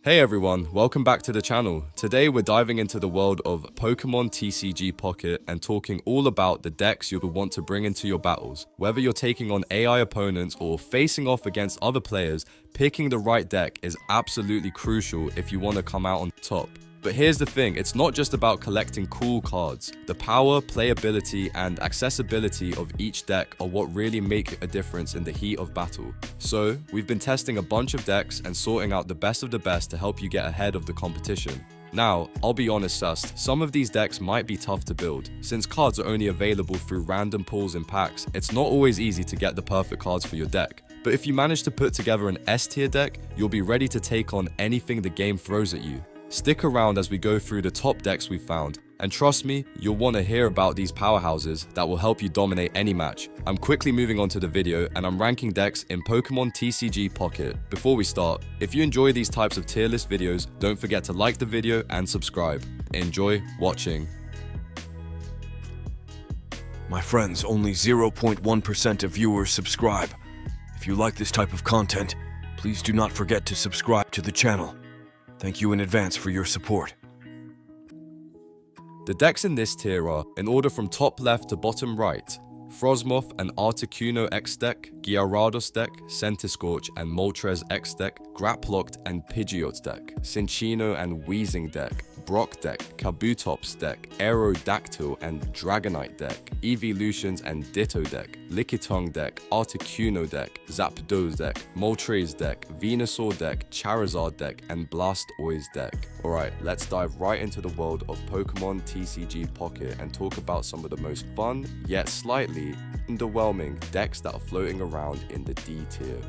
Hey everyone, welcome back to the channel. Today we're diving into the world of Pokémon TCG Pocket and talking all about the decks you'll want to bring into your battles. Whether you're taking on AI opponents or facing off against other players, picking the right deck is absolutely crucial if you want to come out on top. But here's the thing, it's not just about collecting cool cards. The power, playability, and accessibility of each deck are what really make a difference in the heat of battle. So, we've been testing a bunch of decks and sorting out the best of the best to help you get ahead of the competition. Now, I'll be honest sus, some of these decks might be tough to build. Since cards are only available through random pulls in packs, it's not always easy to get the perfect cards for your deck. But if you manage to put together an S tier deck, you'll be ready to take on anything the game throws at you. Stick around as we go through the top decks we've found, and trust me, you'll want to hear about these powerhouses that will help you dominate any match. I'm quickly moving on to the video, and I'm ranking decks in Pokémon TCG Pocket. Before we start, if you enjoy these types of tier list videos, don't forget to like the video and subscribe. Enjoy watching. My friends, only 0.1% of viewers subscribe. If you like this type of content, please do not forget to subscribe to the channel. Thank you in advance for your support. The decks in this tier are, in order from top left to bottom right, Frosmoth and Articuno X deck, Gyarados deck, Centiskorch and Moltres X deck, Graplocked and Pidgeot deck, Cinccino and Weezing deck, Brock deck, Kabutops deck, Aerodactyl and Dragonite deck, Evolutions and Ditto deck, Lickitung deck, Articuno deck, Zapdos deck, Moltres deck, Venusaur deck, Charizard deck, and Blastoise deck. Alright, let's dive right into the world of Pokémon TCG Pocket and talk about some of the most fun, yet slightly underwhelming decks that are floating around in the D tier.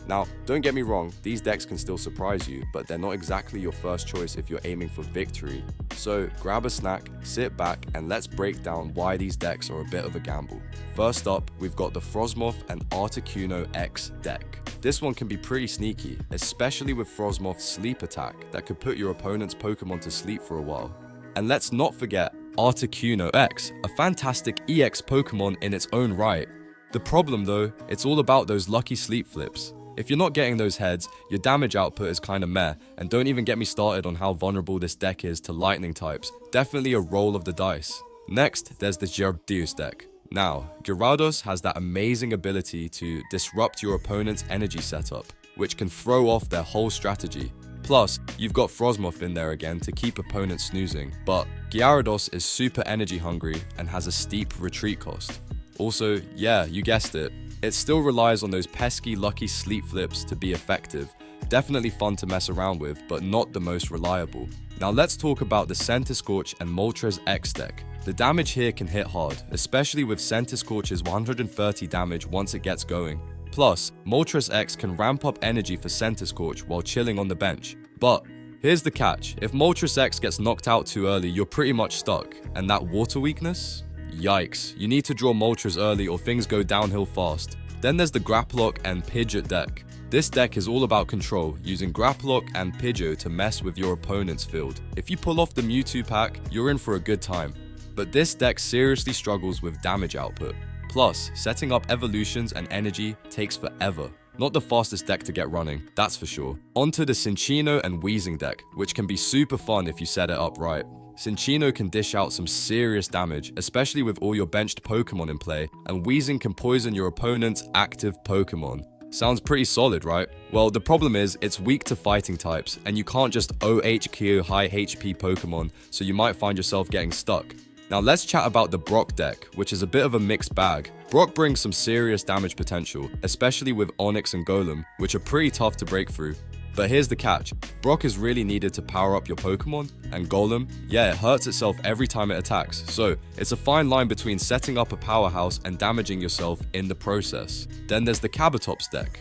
Now, don't get me wrong, these decks can still surprise you, but they're not exactly your first choice if you're aiming for victory. So grab a snack, sit back, and let's break down why these decks are a bit of a gamble. First up, we've got the Frosmoth and Articuno X deck. This one can be pretty sneaky, especially with Frosmoth's sleep attack that could put your opponent's Pokemon to sleep for a while. And let's not forget Articuno X, a fantastic EX Pokemon in its own right. The problem though, it's all about those lucky sleep flips. If you're not getting those heads, your damage output is kinda meh, and don't even get me started on how vulnerable this deck is to lightning types. Definitely a roll of the dice. Next, there's the Gyarados deck. Now, Gyarados has that amazing ability to disrupt your opponent's energy setup, which can throw off their whole strategy. Plus, you've got Frosmoth in there again to keep opponents snoozing, but Gyarados is super energy hungry and has a steep retreat cost. Also, yeah, you guessed it, it still relies on those pesky lucky sleep flips to be effective. Definitely fun to mess around with, but not the most reliable. Now let's talk about the Centiskorch and Moltres X deck. The damage here can hit hard, especially with Centiskorch's 130 damage once it gets going. Plus, Moltres X can ramp up energy for Centiskorch while chilling on the bench. But here's the catch, if Moltres X gets knocked out too early, you're pretty much stuck. And that water weakness? Yikes, you need to draw Moltres early or things go downhill fast. Then there's the Graplock and Pidgeot deck. This deck is all about control, using Graplock and Pidgeot to mess with your opponent's field. If you pull off the Mewtwo pack, you're in for a good time. But this deck seriously struggles with damage output. Plus, setting up evolutions and energy takes forever. Not the fastest deck to get running, that's for sure. Onto the Cinccino and Weezing deck, which can be super fun if you set it up right. Cinccino can dish out some serious damage, especially with all your benched Pokemon in play, and Weezing can poison your opponent's active Pokemon. Sounds pretty solid, right? Well, the problem is, it's weak to fighting types, and you can't just OHKO high HP Pokemon, so you might find yourself getting stuck. Now let's chat about the Brock deck, which is a bit of a mixed bag. Brock brings some serious damage potential, especially with Onix and Golem, which are pretty tough to break through. But here's the catch, Brock is really needed to power up your Pokemon, and Golem, yeah, it hurts itself every time it attacks, so it's a fine line between setting up a powerhouse and damaging yourself in the process. Then there's the Kabutops deck.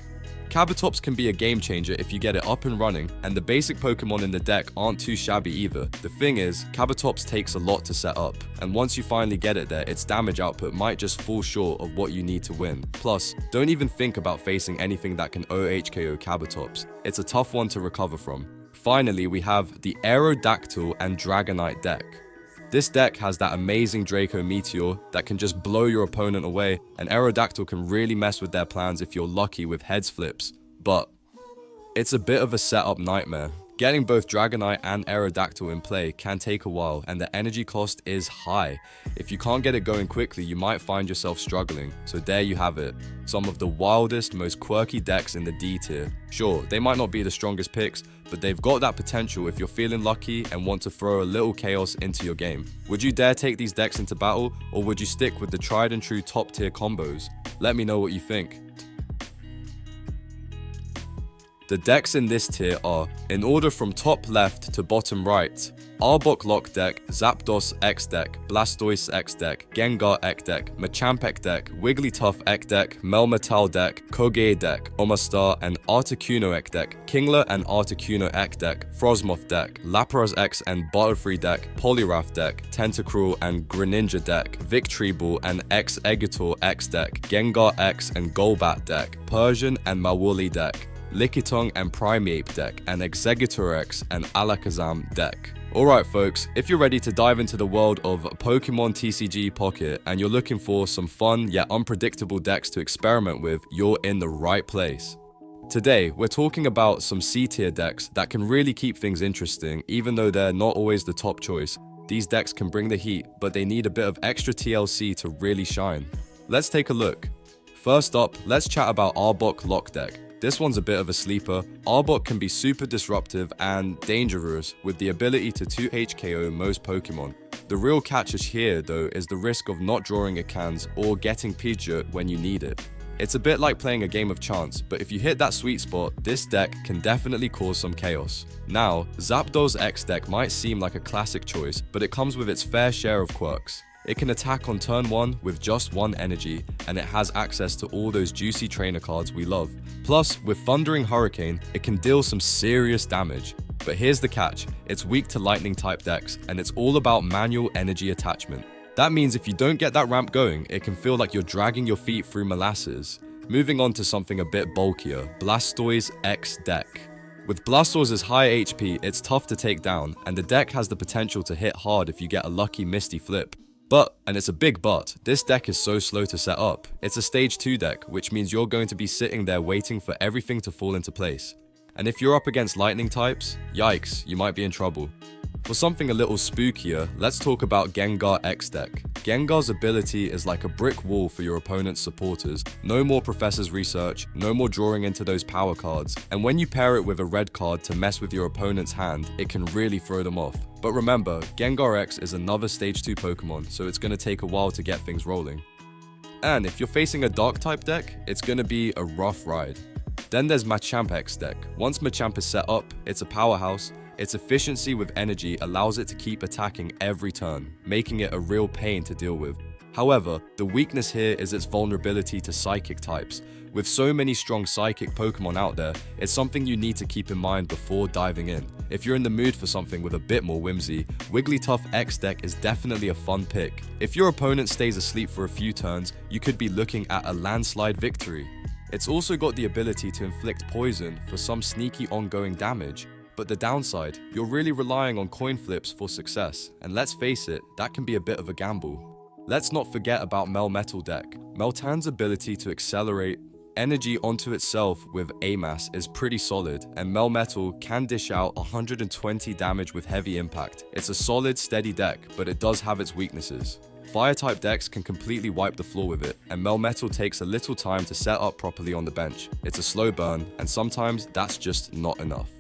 Kabutops can be a game changer if you get it up and running, and the basic Pokemon in the deck aren't too shabby either. The thing is, Kabutops takes a lot to set up, and once you finally get it there, its damage output might just fall short of what you need to win. Plus, don't even think about facing anything that can OHKO Kabutops. It's a tough one to recover from. Finally, we have the Aerodactyl and Dragonite deck. This deck has that amazing Draco Meteor that can just blow your opponent away, and Aerodactyl can really mess with their plans if you're lucky with heads flips. But it's a bit of a setup nightmare. Getting both Dragonite and Aerodactyl in play can take a while, and the energy cost is high. If you can't get it going quickly, you might find yourself struggling. So there you have it. Some of the wildest, most quirky decks in the D tier. Sure, they might not be the strongest picks, but they've got that potential if you're feeling lucky and want to throw a little chaos into your game. Would you dare take these decks into battle, or would you stick with the tried and true top tier combos? Let me know what you think. The decks in this tier are, in order from top left to bottom right: Arbok Lock Deck, Zapdos X Deck, Blastoise X Deck, Gengar X Deck, Machamp X Deck, Wigglytuff X Deck, Melmetal Deck, Koge Deck, Omastar and Articuno X Deck, Kingler and Articuno X Deck, Frosmoth Deck, Lapras X and Butterfree Deck, Poliwrath Deck, Tentacruel and Greninja Deck, Victreebel and Exeggutor X Deck, Gengar X and Golbat Deck, Persian and Mawuli Deck, Lickitung and Primeape Deck, and Exeggutor X and Alakazam Deck. Alright folks, if you're ready to dive into the world of Pokemon TCG Pocket and you're looking for some fun yet unpredictable decks to experiment with, you're in the right place. Today, we're talking about some C-tier decks that can really keep things interesting even though they're not always the top choice. These decks can bring the heat, but they need a bit of extra TLC to really shine. Let's take a look. First up, let's chat about Arbok Lock Deck. This one's a bit of a sleeper. Arbok can be super disruptive and dangerous with the ability to 2H KO most Pokemon. The real catch here though is the risk of not drawing a cans or getting Pidgeot when you need it. It's a bit like playing a game of chance, but if you hit that sweet spot, this deck can definitely cause some chaos. Now, Zapdos X Deck might seem like a classic choice, but it comes with its fair share of quirks. It can attack on turn 1 with just 1 energy, and it has access to all those juicy trainer cards we love. Plus, with Thundering Hurricane, it can deal some serious damage. But here's the catch, it's weak to lightning type decks, and it's all about manual energy attachment. That means if you don't get that ramp going, it can feel like you're dragging your feet through molasses. Moving on to something a bit bulkier, Blastoise X Deck. With Blastoise's high HP, it's tough to take down, and the deck has the potential to hit hard if you get a lucky Misty Flip. But, and it's a big but, this deck is so slow to set up. It's a stage 2 deck, which means you're going to be sitting there waiting for everything to fall into place. And if you're up against lightning types, yikes, you might be in trouble. For something a little spookier, let's talk about Gengar X Deck. Gengar's ability is like a brick wall for your opponent's supporters. No more Professor's Research, no more drawing into those power cards, and when you pair it with a red card to mess with your opponent's hand, it can really throw them off. But remember, Gengar X is another stage 2 Pokemon, so it's going to take a while to get things rolling. And if you're facing a dark type deck, it's going to be a rough ride. Then there's Machamp X Deck. Once Machamp is set up, it's a powerhouse. Its efficiency with energy allows it to keep attacking every turn, making it a real pain to deal with. However, the weakness here is its vulnerability to psychic types. With so many strong psychic Pokemon out there, it's something you need to keep in mind before diving in. If you're in the mood for something with a bit more whimsy, Wigglytuff X Deck is definitely a fun pick. If your opponent stays asleep for a few turns, you could be looking at a landslide victory. It's also got the ability to inflict poison for some sneaky ongoing damage. But the downside, you're really relying on coin flips for success, and let's face it, that can be a bit of a gamble. Let's not forget about Melmetal Deck. Meltan's ability to accelerate energy onto itself with AMAS is pretty solid, and Melmetal can dish out 120 damage with heavy impact. It's a solid, steady deck, but it does have its weaknesses. Fire-type decks can completely wipe the floor with it, and Melmetal takes a little time to set up properly on the bench. It's a slow burn, and sometimes that's just not enough.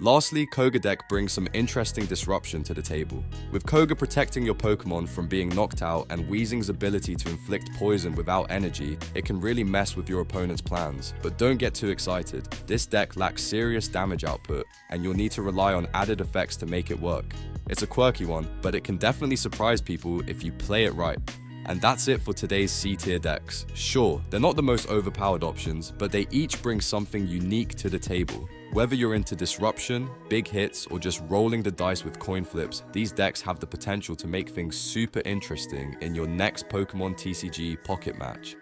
Lastly, Koga Deck brings some interesting disruption to the table. With Koga protecting your Pokemon from being knocked out and Weezing's ability to inflict poison without energy, it can really mess with your opponent's plans. But don't get too excited. This deck lacks serious damage output, and you'll need to rely on added effects to make it work. It's a quirky one, but it can definitely surprise people if you play it right. And that's it for today's C-tier decks. Sure, they're not the most overpowered options, but they each bring something unique to the table. Whether you're into disruption, big hits, or just rolling the dice with coin flips, these decks have the potential to make things super interesting in your next Pokemon TCG Pocket match.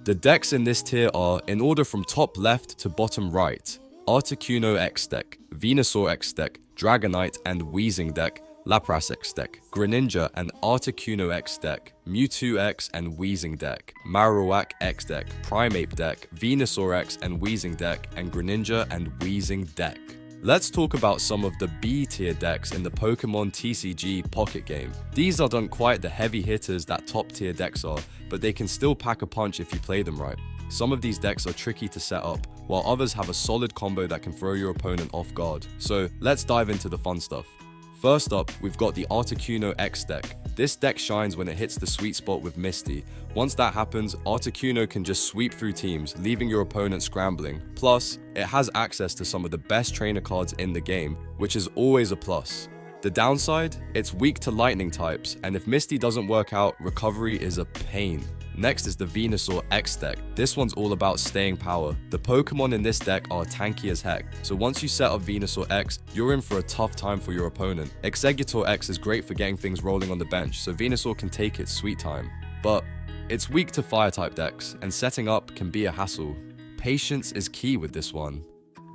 The decks in this tier are, in order from top left to bottom right: Articuno X Deck, Venusaur X Deck, Dragonite and Weezing Deck, Lapras X deck, Greninja and Articuno X deck, Mewtwo X and Weezing deck, Marowak X deck, Primeape deck, Venusaur X and Weezing deck, and Greninja and Weezing deck. Let's talk about some of the B tier decks in the Pokémon TCG Pocket Game. These aren't quite the heavy hitters that top tier decks are, but they can still pack a punch if you play them right. Some of these decks are tricky to set up, while others have a solid combo that can throw your opponent off guard. So let's dive into the fun stuff. First up, we've got the Articuno X deck. This deck shines when it hits the sweet spot with Misty. Once that happens, Articuno can just sweep through teams, leaving your opponent scrambling. Plus, it has access to some of the best trainer cards in the game, which is always a plus. The downside? It's weak to lightning types, and if Misty doesn't work out, recovery is a pain. Next is the Venusaur X deck. This one's all about staying power. The Pokemon in this deck are tanky as heck, so once you set up Venusaur X, you're in for a tough time for your opponent. Exeggutor X is great for getting things rolling on the bench, so Venusaur can take its sweet time. But it's weak to fire-type decks, and setting up can be a hassle. Patience is key with this one.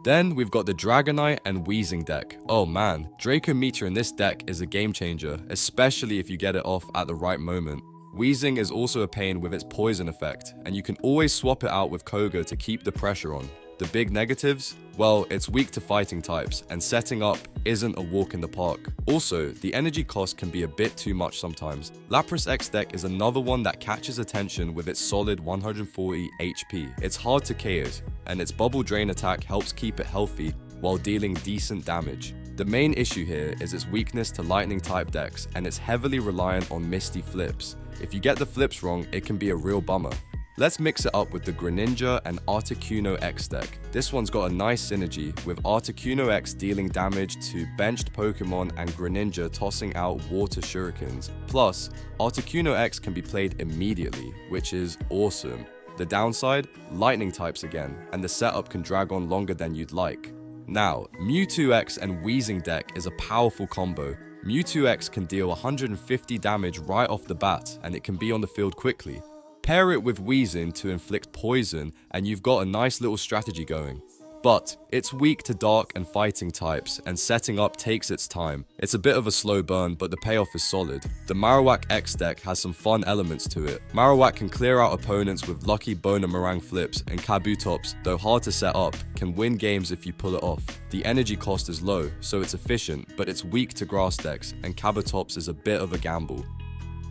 Then we've got the Dragonite and Weezing deck. Oh man, Draco Meteor in this deck is a game changer, especially if you get it off at the right moment. Weezing is also a pain with its poison effect, and you can always swap it out with Koga to keep the pressure on. The big negatives? Well, it's weak to fighting types, and setting up isn't a walk in the park. Also, the energy cost can be a bit too much sometimes. Lapras X deck is another one that catches attention with its solid 140 HP. It's hard to KO, and its Bubble Drain attack helps keep it healthy while dealing decent damage. The main issue here is its weakness to lightning type decks, and it's heavily reliant on Misty flips. If you get the flips wrong, it can be a real bummer. Let's mix it up with the Greninja and Articuno X deck. This one's got a nice synergy, with Articuno X dealing damage to benched Pokemon and Greninja tossing out water shurikens. Plus, Articuno X can be played immediately, which is awesome. The downside? Lightning types again, and the setup can drag on longer than you'd like. Now, Mewtwo X and Weezing deck is a powerful combo. Mewtwo X can deal 150 damage right off the bat, and it can be on the field quickly. Pair it with Weezing to inflict poison, and you've got a nice little strategy going. But it's weak to dark and fighting types, and setting up takes its time. It's a bit of a slow burn, but the payoff is solid. The Marowak X deck has some fun elements to it. Marowak can clear out opponents with lucky Bonemerang flips, and Kabutops, though hard to set up, can win games if you pull it off. The energy cost is low, so it's efficient, but it's weak to grass decks, and Kabutops is a bit of a gamble.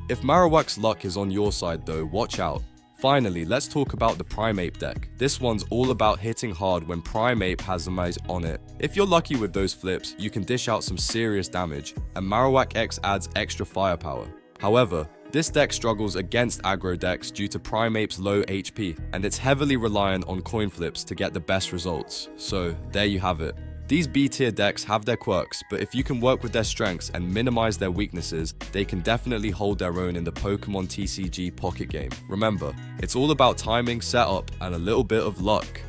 If Marowak's luck is on your side though, watch out. Finally, let's talk about the Primeape deck. This one's all about hitting hard when Primeape has a maze on it. If you're lucky with those flips, you can dish out some serious damage, and Marowak X adds extra firepower. However, this deck struggles against aggro decks due to Primeape's low HP, and it's heavily reliant on coin flips to get the best results. So there you have it. These B tier decks have their quirks, but if you can work with their strengths and minimize their weaknesses, they can definitely hold their own in the Pokémon TCG Pocket Game. Remember, it's all about timing, setup, and a little bit of luck.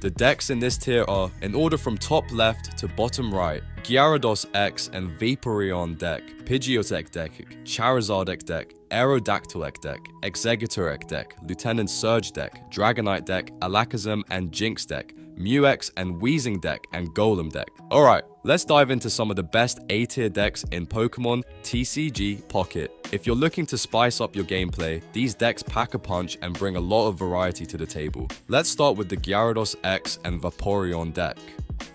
The decks in this tier are, in order from top left to bottom right, Gyarados X and Vaporeon deck, Pidgeotto deck, Charizard X deck, Aerodactyl X deck, Exeggutor X deck, Lieutenant Surge deck, Dragonite deck, Alakazam and Jinx deck, Mew X and Weezing deck, and Golem deck. Alright, let's dive into some of the best A tier decks in Pokémon TCG Pocket. If you're looking to spice up your gameplay, these decks pack a punch and bring a lot of variety to the table. Let's start with the Gyarados X and Vaporeon deck.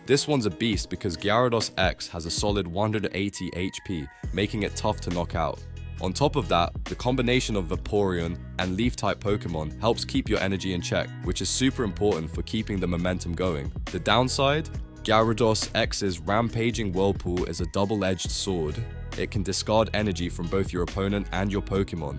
This one's a beast because Gyarados X has a solid 180 HP, making it tough to knock out. On top of that, the combination of Vaporeon and Leaf-type Pokemon helps keep your energy in check, which is super important for keeping the momentum going. The downside? Gyarados X's Rampaging Whirlpool is a double-edged sword. It can discard energy from both your opponent and your Pokemon.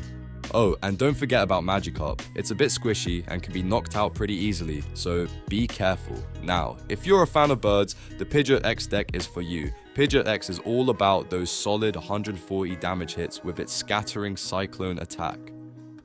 Oh, and don't forget about Magikarp. It's a bit squishy and can be knocked out pretty easily, so be careful. Now, if you're a fan of birds, the Pidgeot X deck is for you. Pidgeot X is all about those solid 140 damage hits with its scattering cyclone attack.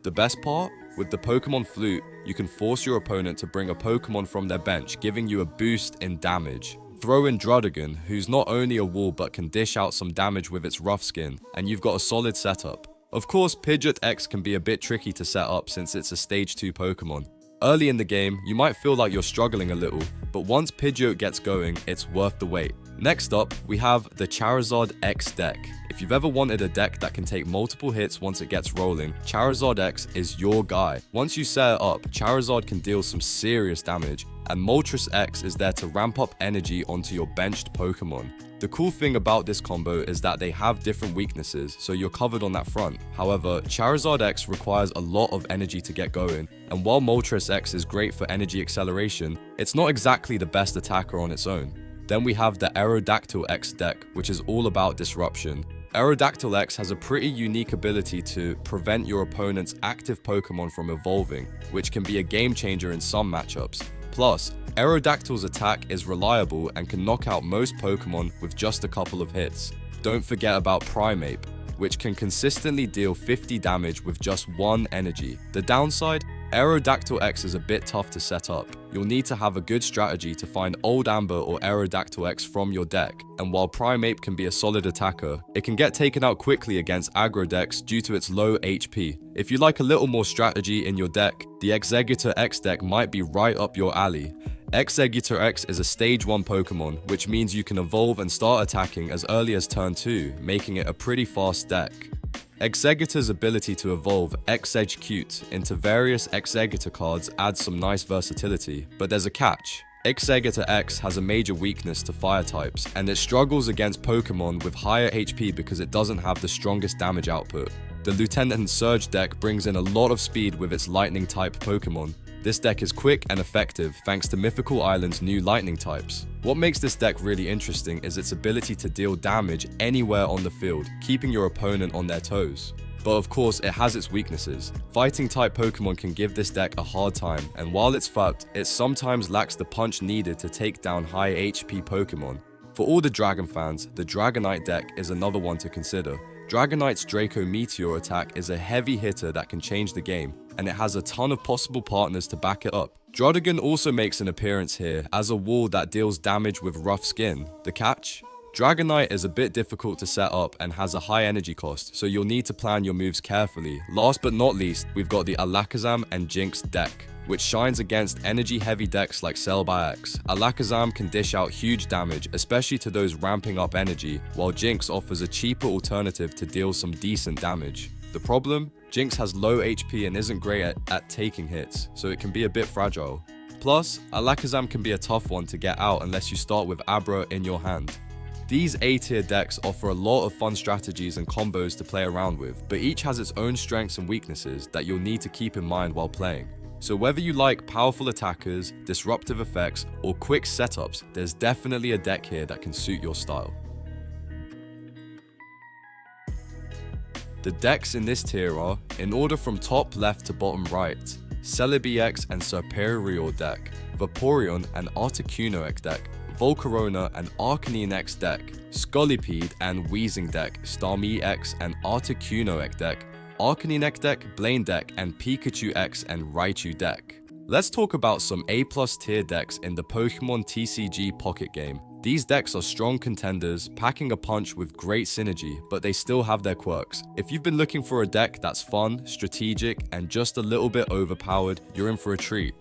The best part? With the Pokemon Flute, you can force your opponent to bring a Pokemon from their bench, giving you a boost in damage. Throw in Druddigon, who's not only a wall but can dish out some damage with its rough skin, and you've got a solid setup. Of course, Pidgeot X can be a bit tricky to set up since it's a stage 2 Pokemon. Early in the game, you might feel like you're struggling a little, but once Pidgeot gets going, it's worth the wait. Next up, we have the Charizard X deck. If you've ever wanted a deck that can take multiple hits once it gets rolling, Charizard X is your guy. Once you set it up, Charizard can deal some serious damage, and Moltres X is there to ramp up energy onto your benched Pokemon. The cool thing about this combo is that they have different weaknesses, so you're covered on that front. However, Charizard X requires a lot of energy to get going, and while Moltres X is great for energy acceleration, it's not exactly the best attacker on its own. Then we have the Aerodactyl X deck, which is all about disruption. Aerodactyl X has a pretty unique ability to prevent your opponent's active Pokemon from evolving, which can be a game changer in some matchups. Plus, Aerodactyl's attack is reliable and can knock out most Pokemon with just a couple of hits. Don't forget about Primeape, which can consistently deal 50 damage with just 1 energy. The downside? Aerodactyl X is a bit tough to set up. You'll need to have a good strategy to find Old Amber or Aerodactyl X from your deck, and while Primeape can be a solid attacker, it can get taken out quickly against aggro decks due to its low HP. If you like a little more strategy in your deck, the Exeggutor X deck might be right up your alley. Exeggutor X is a stage 1 Pokemon, which means you can evolve and start attacking as early as turn 2, making it a pretty fast deck. Exeggutor's ability to evolve Exeggcute into various Exeggutor cards adds some nice versatility, but there's a catch. Exeggutor X has a major weakness to fire types, and it struggles against Pokemon with higher HP because it doesn't have the strongest damage output. The Lieutenant Surge deck brings in a lot of speed with its lightning type Pokemon. This deck is quick and effective thanks to Mythical Island's new lightning types. What makes this deck really interesting is its ability to deal damage anywhere on the field, keeping your opponent on their toes. But of course, it has its weaknesses. Fighting type Pokemon can give this deck a hard time, and while it's fucked, it sometimes lacks the punch needed to take down high HP Pokemon. For all the Dragon fans, the Dragonite deck is another one to consider. Dragonite's Draco Meteor attack is a heavy hitter that can change the game, and it has a ton of possible partners to back it up. Druddigon also makes an appearance here as a wall that deals damage with rough skin. The catch? Dragonite is a bit difficult to set up and has a high energy cost, so you'll need to plan your moves carefully. Last but not least, we've got the Alakazam and Jinx deck, which shines against energy-heavy decks like Cell by X. Alakazam can dish out huge damage, especially to those ramping up energy, while Jinx offers a cheaper alternative to deal some decent damage. The problem? Jinx has low HP and isn't great at taking hits, so it can be a bit fragile. Plus, Alakazam can be a tough one to get out unless you start with Abra in your hand. These A-tier decks offer a lot of fun strategies and combos to play around with, but each has its own strengths and weaknesses that you'll need to keep in mind while playing. So whether you like powerful attackers, disruptive effects, or quick setups, there's definitely a deck here that can suit your style. The decks in this tier are, in order from top left to bottom right, Celebi X and Serperior deck, Vaporeon and Articuno X deck, Volcarona and Arcanine X deck, Scolipede and Weezing deck, Starmie X and Articuno X deck, Arcanine X deck, Blaine deck, and Pikachu X and Raichu deck. Let's talk about some A+ tier decks in the Pokémon TCG Pocket Game. These decks are strong contenders, packing a punch with great synergy, but they still have their quirks. If you've been looking for a deck that's fun, strategic, and just a little bit overpowered, you're in for a treat.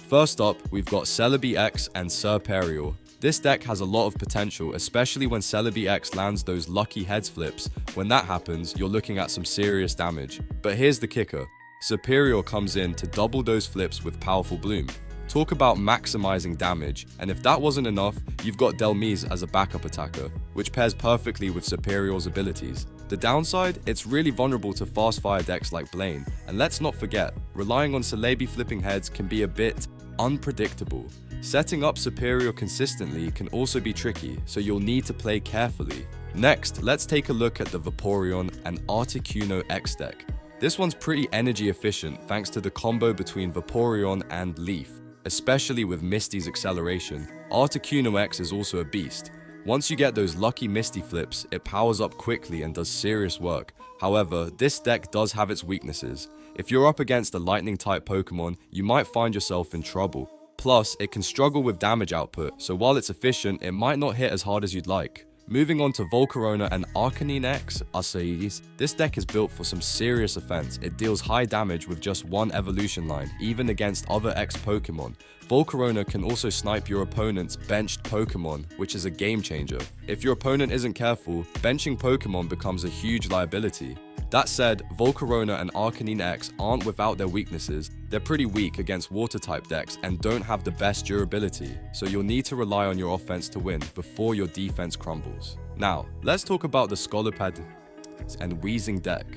First up, we've got Celebi X and Serperior. This deck has a lot of potential, especially when Celebi X lands those lucky heads flips. When that happens, you're looking at some serious damage. But here's the kicker. Serperior comes in to double those flips with Powerful Bloom. Talk about maximizing damage, and if that wasn't enough, you've got Delmise as a backup attacker, which pairs perfectly with Serperior's abilities. The downside? It's really vulnerable to fast fire decks like Blaine, and let's not forget, relying on Celebi flipping heads can be a bit unpredictable. Setting up Serperior consistently can also be tricky, so you'll need to play carefully. Next, let's take a look at the Vaporeon and Articuno X deck. This one's pretty energy efficient thanks to the combo between Vaporeon and Leaf, especially with Misty's acceleration. Articuno X is also a beast. Once you get those lucky Misty flips, it powers up quickly and does serious work. However, this deck does have its weaknesses. If you're up against a lightning type Pokemon, you might find yourself in trouble. Plus, it can struggle with damage output, so while it's efficient, it might not hit as hard as you'd like. Moving on to Volcarona and Arcanine X, Acais. This deck is built for some serious offense. It deals high damage with just one evolution line, even against other X Pokemon. Volcarona can also snipe your opponent's benched Pokemon, which is a game changer. If your opponent isn't careful, benching Pokemon becomes a huge liability. That said, Volcarona and Arcanine X aren't without their weaknesses. They're pretty weak against water-type decks and don't have the best durability, so you'll need to rely on your offense to win before your defense crumbles. Now, let's talk about the Scolipede and Wheezing deck.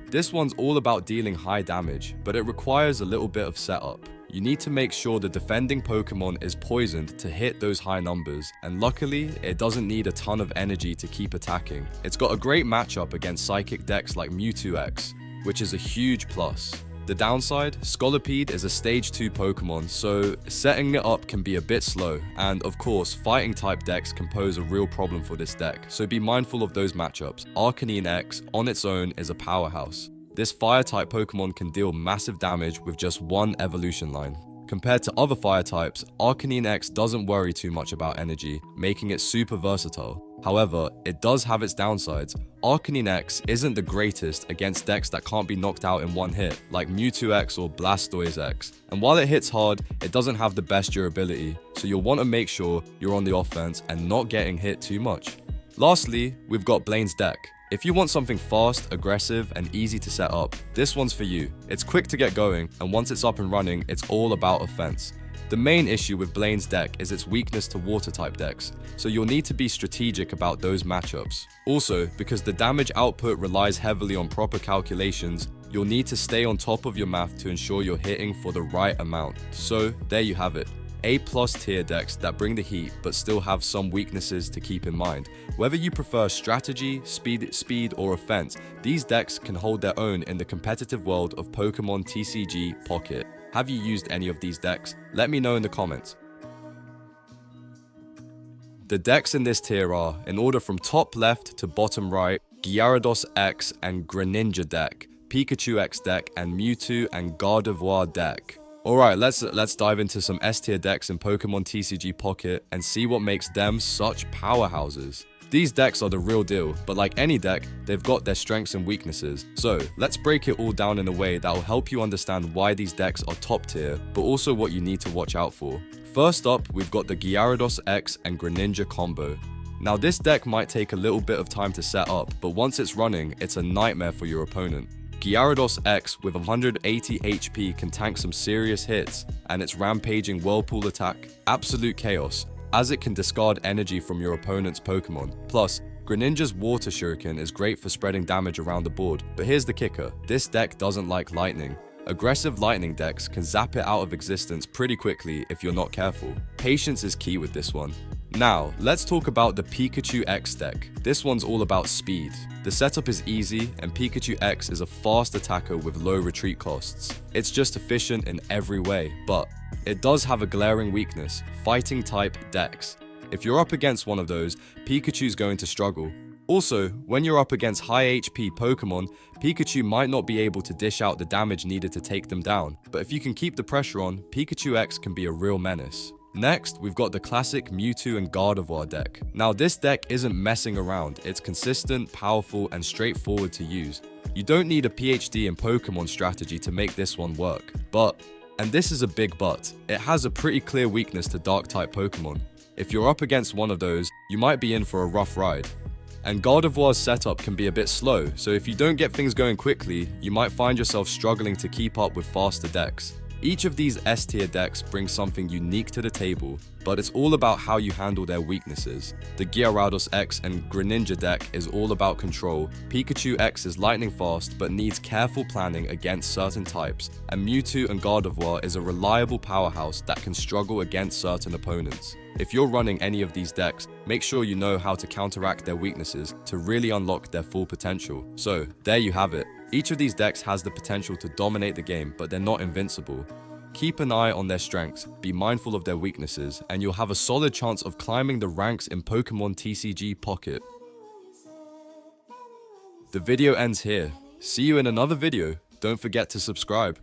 This one's all about dealing high damage, but it requires a little bit of setup. You need to make sure the defending Pokemon is poisoned to hit those high numbers, and luckily, it doesn't need a ton of energy to keep attacking. It's got a great matchup against Psychic decks like Mewtwo X, which is a huge plus. The downside, Scolipede is a stage 2 Pokemon, so setting it up can be a bit slow, and of course, fighting type decks can pose a real problem for this deck, so be mindful of those matchups. Arcanine X, on its own, is a powerhouse. This fire-type Pokemon can deal massive damage with just one evolution line. Compared to other fire types, Arcanine X doesn't worry too much about energy, making it super versatile. However, it does have its downsides. Arcanine X isn't the greatest against decks that can't be knocked out in one hit, like Mewtwo X or Blastoise X. And while it hits hard, it doesn't have the best durability, so you'll want to make sure you're on the offense and not getting hit too much. Lastly, we've got Blaine's deck. If you want something fast, aggressive, and easy to set up, this one's for you. It's quick to get going, and once it's up and running, it's all about offense. The main issue with Blaine's deck is its weakness to water-type decks, so you'll need to be strategic about those matchups. Also, because the damage output relies heavily on proper calculations, you'll need to stay on top of your math to ensure you're hitting for the right amount. So, there you have it. A+ tier decks that bring the heat but still have some weaknesses to keep in mind. Whether you prefer strategy, speed or offense, these decks can hold their own in the competitive world of Pokémon TCG Pocket. Have you used any of these decks? Let me know in the comments. The decks in this tier are, in order from top left to bottom right, Gyarados X and Greninja deck, Pikachu X deck, and Mewtwo and Gardevoir deck. Alright, let's dive into some S tier decks in Pokémon TCG Pocket and see what makes them such powerhouses. These decks are the real deal, but like any deck, they've got their strengths and weaknesses. So, let's break it all down in a way that will help you understand why these decks are top tier, but also what you need to watch out for. First up, we've got the Gyarados X and Greninja combo. Now this deck might take a little bit of time to set up, but once it's running, it's a nightmare for your opponent. Gyarados X with 180 HP can tank some serious hits, and its rampaging Whirlpool attack, absolute chaos, as it can discard energy from your opponent's Pokemon. Plus, Greninja's Water Shuriken is great for spreading damage around the board, but here's the kicker, this deck doesn't like lightning. Aggressive lightning decks can zap it out of existence pretty quickly if you're not careful. Patience is key with this one. Now, let's talk about the Pikachu X deck. This one's all about speed. The setup is easy, and Pikachu X is a fast attacker with low retreat costs. It's just efficient in every way, but it does have a glaring weakness, fighting type decks. If you're up against one of those, Pikachu's going to struggle. Also, when you're up against high HP Pokemon, Pikachu might not be able to dish out the damage needed to take them down, but if you can keep the pressure on, Pikachu X can be a real menace. Next, we've got the classic Mewtwo and Gardevoir deck. Now this deck isn't messing around, it's consistent, powerful, and straightforward to use. You don't need a PhD in Pokemon strategy to make this one work, but, and this is a big but, it has a pretty clear weakness to Dark-type Pokemon. If you're up against one of those, you might be in for a rough ride. And Gardevoir's setup can be a bit slow, so if you don't get things going quickly, you might find yourself struggling to keep up with faster decks. Each of these S tier decks brings something unique to the table, but it's all about how you handle their weaknesses. The Gyarados X and Greninja deck is all about control, Pikachu X is lightning fast but needs careful planning against certain types, and Mewtwo and Gardevoir is a reliable powerhouse that can struggle against certain opponents. If you're running any of these decks, make sure you know how to counteract their weaknesses to really unlock their full potential. So, there you have it. Each of these decks has the potential to dominate the game, but they're not invincible. Keep an eye on their strengths, be mindful of their weaknesses, and you'll have a solid chance of climbing the ranks in Pokémon TCG Pocket. The video ends here. See you in another video. Don't forget to subscribe.